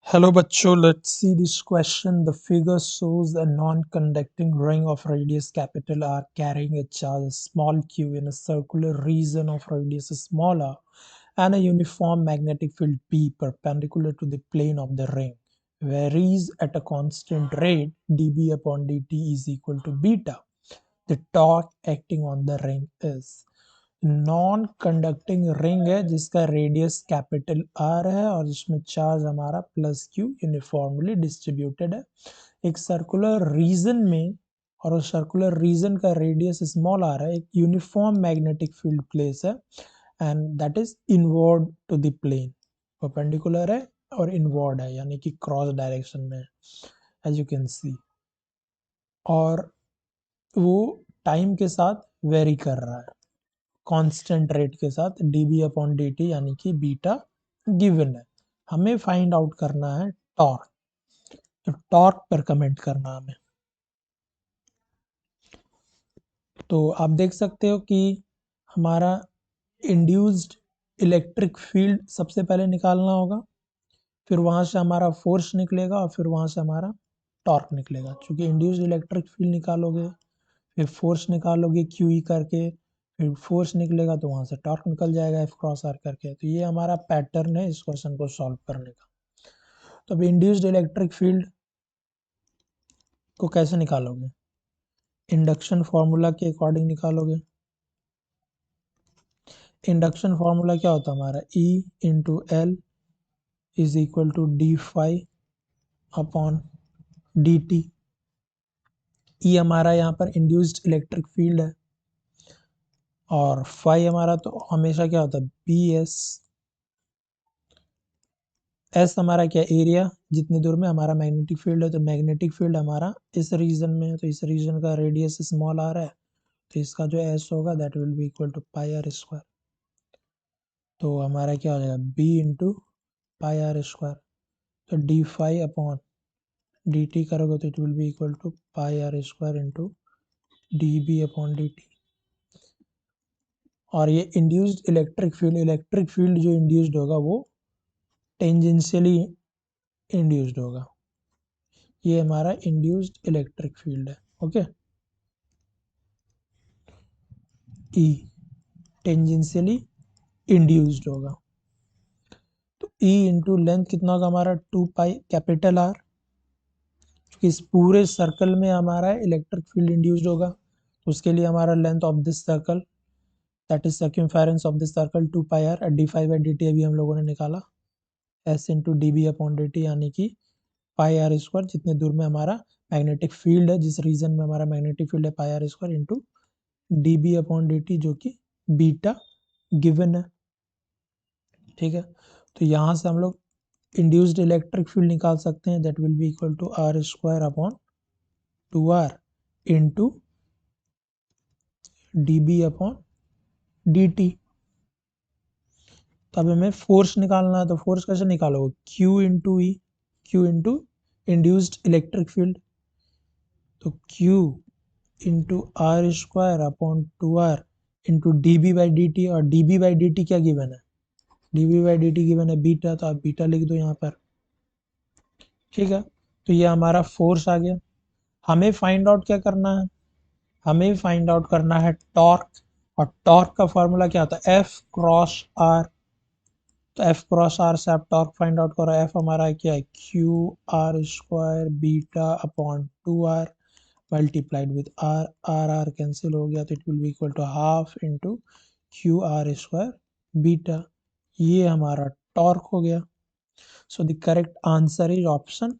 Hello bachcho, let's see this question. The figure shows a non-conducting ring of radius capital R carrying a charge small q in a circular region of radius small r and a uniform magnetic field P perpendicular to the plane of the ring varies at a constant rate dB upon dt is equal to beta. The torque acting on the ring is non conducting ring है जिसका radius capital R है और जिसमें charge हमारा plus Q uniformly distributed है एक circular region में और उस सर्कुलर रीजन का रेडियस स्मॉल आ रहा है एक यूनिफॉर्म मैग्नेटिक फील्ड प्लेस है and that is inward to the plane perpendicular है और इनवर्ड है यानी कि क्रॉस डायरेक्शन में एज यू कैन सी और वो टाइम के साथ वेरी कर रहा है कांस्टेंट रेट के साथ dB अपॉन dt यानी कि बीटा गिवन है हमें फाइंड आउट करना है टॉर्क तो टॉर्क पर कमेंट करना हमें तो आप देख सकते हो कि हमारा इंड्यूस्ड इलेक्ट्रिक फील्ड सबसे पहले निकालना होगा फिर वहां से हमारा फोर्स निकलेगा और फिर वहां से हमारा टॉर्क निकलेगा क्योंकि इंड्यूस्ड इलेक्ट्रिक फील्ड निकालोगे फिर फोर्स निकालोगे क्यू ई करके फिर फोर्स निकलेगा तो वहां से टॉर्क निकल जाएगा एफ क्रॉस आर करके तो ये हमारा पैटर्न है इस क्वेश्चन को सॉल्व करने का तो अब इंड्यूस्ड इलेक्ट्रिक फील्ड को कैसे निकालोगे इंडक्शन फॉर्मूला के अकॉर्डिंग निकालोगे इंडक्शन फॉर्मूला क्या होता है हमारा E into L is equal to D phi upon D T E हमारा यहाँ पर इंड्यूस्ड इलेक्ट्रिक फील्ड है और फाइव हमारा तो हमेशा क्या होता है बी एस हमारा क्या एरिया जितनी दूर में हमारा मैग्नेटिक फील्ड है तो मैग्नेटिक फील्ड हमारा इस रीजन में है तो इस रीजन का रेडियस स्मॉल आ रहा है तो इसका जो एस होगा that will be equal to pi R square तो हमारा क्या हो जाएगा B into pi R square तो D phi upon D T करोगे तो it will be equal to pi R square into D B upon D T और ये इंड्यूस्ड इलेक्ट्रिक फील्ड जो इंड्यूस्ड होगा वो टेंजेंशियली इंड्यूस्ड होगा ये हमारा इंड्यूस्ड इलेक्ट्रिक फील्ड है ओके ई टेंजेंशियली इंड्यूस्ड होगा तो ई इंटू लेंथ कितना होगा हमारा 2 पाई कैपिटल आर क्योंकि इस पूरे सर्कल में हमारा इलेक्ट्रिक फील्ड इंड्यूस्ड होगा तो उसके लिए हमारा length of this circle that is circumference of this circle 2 pi R D phi by D T अभी हम लोगों ने निकाला S into D B upon D T यानी कि पाई आर स्क्वायर जितने दूर में हमारा मैग्नेटिक फील्ड है जिस रीजन में हमारा मैग्नेटिक फील्ड है pi R square into D B upon D T जो कि बीटा गिवन है ठीक है तो यहाँ से हम लोग इंड्यूस्ड इलेक्ट्रिक फील्ड निकाल सकते हैं that will be equal to R square upon 2r into D B upon D T तो अब हमें फोर्स निकालना है तो फोर्स कैसे निकालोगे Q into E Q into induced electric field तो Q into R square upon 2r into D B by D T और D B by D T क्या गिवन है D B by D T given है beta तो आप beta लिख दो यहाँ पर ठीक है तो ये हमारा फोर्स आ गया हमें फाइंड आउट क्या करना है हमें फाइंड आउट करना है टॉर्क और टॉर्क का फॉर्मूला क्या होता है एफ क्रॉस आर तो एफ क्रॉस आर से आप टॉर्क फाइंड आउट करो एफ हमारा क्या है Q R square beta upon 2r multiplied with R R R cancel हो गया तो it will be equal to half into Q R square beta ये हमारा टॉर्क हो गया so the correct answer is option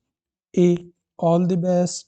A all the best